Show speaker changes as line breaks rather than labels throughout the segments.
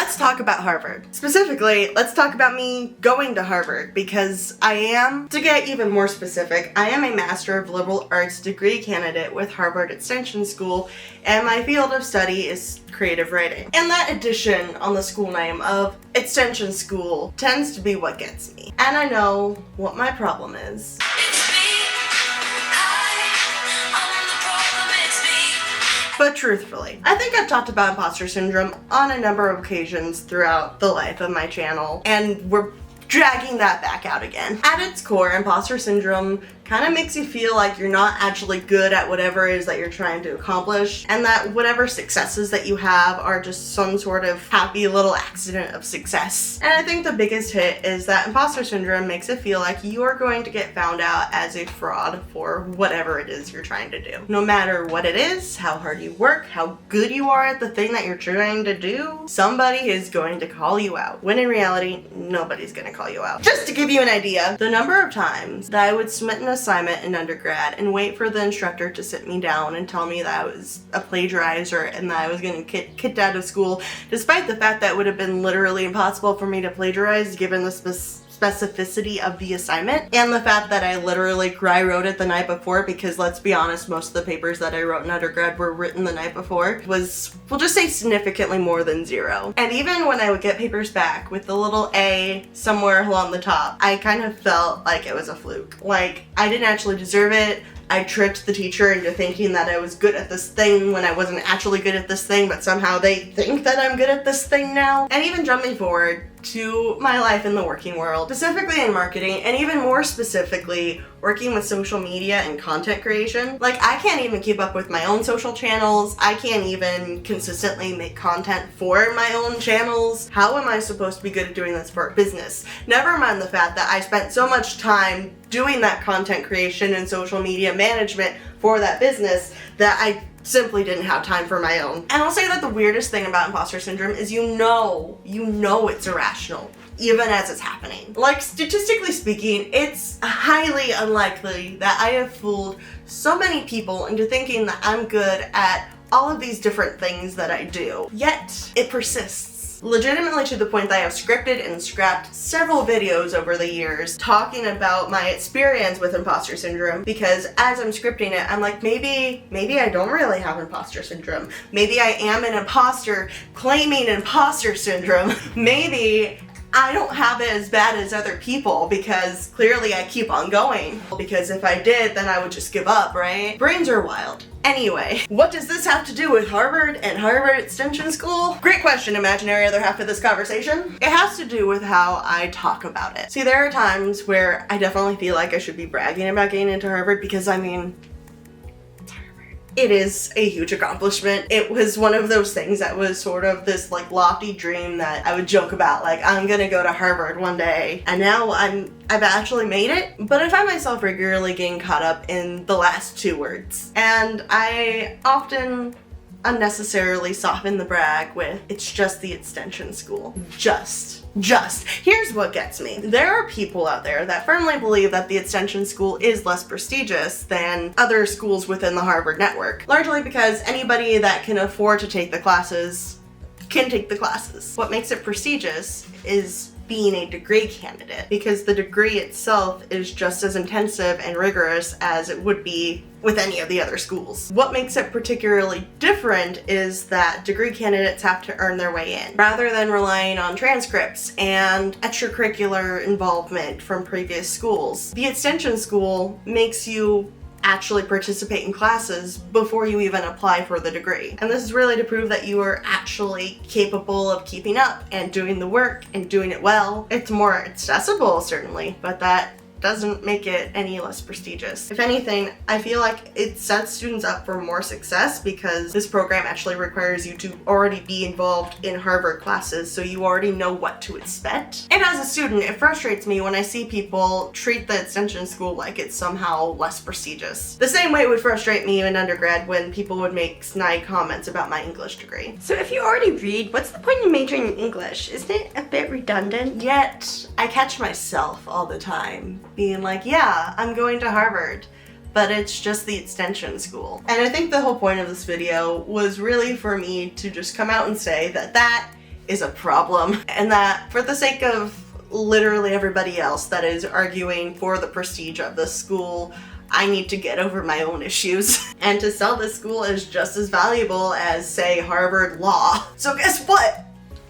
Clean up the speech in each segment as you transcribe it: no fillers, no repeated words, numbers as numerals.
let's talk about Harvard. Specifically, let's talk about me going to Harvard, because I am, to get even more specific, I am a Master of Liberal Arts degree candidate with Harvard Extension School, and my field of study is creative writing. And that addition on the school name of Extension School tends to be what gets me. And I know what my problem is. But truthfully, I think I've talked about imposter syndrome on a number of occasions throughout the life of my channel, and we're dragging that back out again. At its core, imposter syndrome kind of makes you feel like you're not actually good at whatever it is that you're trying to accomplish, and that whatever successes that you have are just some sort of happy little accident of success. And I think the biggest hit is that imposter syndrome makes it feel like you are going to get found out as a fraud for whatever it is you're trying to do. No matter what it is, how hard you work, how good you are at the thing that you're trying to do, somebody is going to call you out. When in reality, nobody's going to call you out. Just to give you an idea, the number of times that I would submit an assignment in undergrad and wait for the instructor to sit me down and tell me that I was a plagiarizer and that I was going to get kicked out of school, despite the fact that it would have been literally impossible for me to plagiarize given the specificity of the assignment, and the fact that I literally wrote it the night before, because let's be honest, most of the papers that I wrote in undergrad were written the night before, was, we'll just say, significantly more than 0. And even when I would get papers back with the little A somewhere along the top, I kind of felt like it was a fluke. Like, I didn't actually deserve it. I tricked the teacher into thinking that I was good at this thing when I wasn't actually good at this thing, but somehow they think that I'm good at this thing now. And even jumping forward to my life in the working world, specifically in marketing, and even more specifically working with social media and content creation. Like, I can't even keep up with my own social channels. I can't even consistently make content for my own channels. How am I supposed to be good at doing this for a business? Never mind the fact that I spent so much time doing that content creation and social media management for that business that I simply didn't have time for my own. And I'll say that the weirdest thing about imposter syndrome is you know it's irrational, even as it's happening. Like, statistically speaking, it's highly unlikely that I have fooled so many people into thinking that I'm good at all of these different things that I do. Yet, it persists. Legitimately to the point that I have scripted and scrapped several videos over the years talking about my experience with imposter syndrome, because as I'm scripting it, I'm like, maybe I don't really have imposter syndrome. Maybe I am an imposter claiming imposter syndrome. Maybe I don't have it as bad as other people, because clearly I keep on going. Because if I did, then I would just give up, right? Brains are wild. Anyway, what does this have to do with Harvard and Harvard Extension School? Great question, imaginary other half of this conversation. It has to do with how I talk about it. See, there are times where I definitely feel like I should be bragging about getting into Harvard, because I mean, it is a huge accomplishment. It was one of those things that was sort of this like lofty dream that I would joke about, like, I'm gonna go to Harvard one day. And now I've actually made it, but I find myself regularly getting caught up in the last 2 words. And I often unnecessarily soften the brag with, it's just the extension school. Just. Here's what gets me. There are people out there that firmly believe that the extension school is less prestigious than other schools within the Harvard network, largely because anybody that can afford to take the classes can take the classes. What makes it prestigious is being a degree candidate, because the degree itself is just as intensive and rigorous as it would be with any of the other schools. What makes it particularly different is that degree candidates have to earn their way in, rather than relying on transcripts and extracurricular involvement from previous schools. The extension school makes you actually participate in classes before you even apply for the degree. And this is really to prove that you are actually capable of keeping up and doing the work and doing it well. It's more accessible, certainly, but that doesn't make it any less prestigious. If anything, I feel like it sets students up for more success, because this program actually requires you to already be involved in Harvard classes, so you already know what to expect. And as a student, it frustrates me when I see people treat the extension school like it's somehow less prestigious. The same way it would frustrate me in undergrad when people would make snide comments about my English degree.
So if you already read, what's the point in majoring in English? Isn't it a bit redundant?
Yet, I catch myself all the time being like, yeah, I'm going to Harvard, but it's just the extension school. And I think the whole point of this video was really for me to just come out and say that that is a problem, and that for the sake of literally everybody else that is arguing for the prestige of the school, I need to get over my own issues and to sell this school as just as valuable as, say, Harvard Law. So guess what?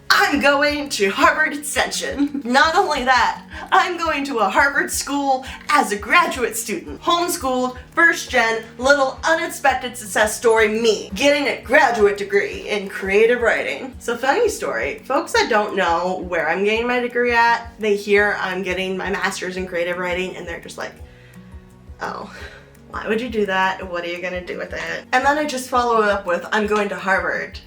I'm going to Harvard Extension. Not only that, I'm going to a Harvard school as a graduate student. Homeschooled, first gen, little unexpected success story me, getting a graduate degree in creative writing. So funny story, folks that don't know where I'm getting my degree at, they hear I'm getting my master's in creative writing and they're just like, oh, why would you do that? What are you gonna do with it? And then I just follow it up with, I'm going to Harvard.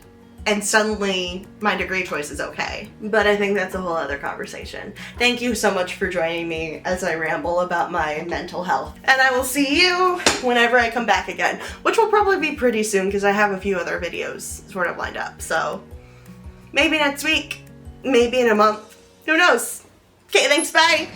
And suddenly my degree choice is okay. But I think that's a whole other conversation. Thank you so much for joining me as I ramble about my mental health. And I will see you whenever I come back again, which will probably be pretty soon because I have a few other videos sort of lined up. So maybe next week, maybe in a month, who knows? Okay, thanks, bye.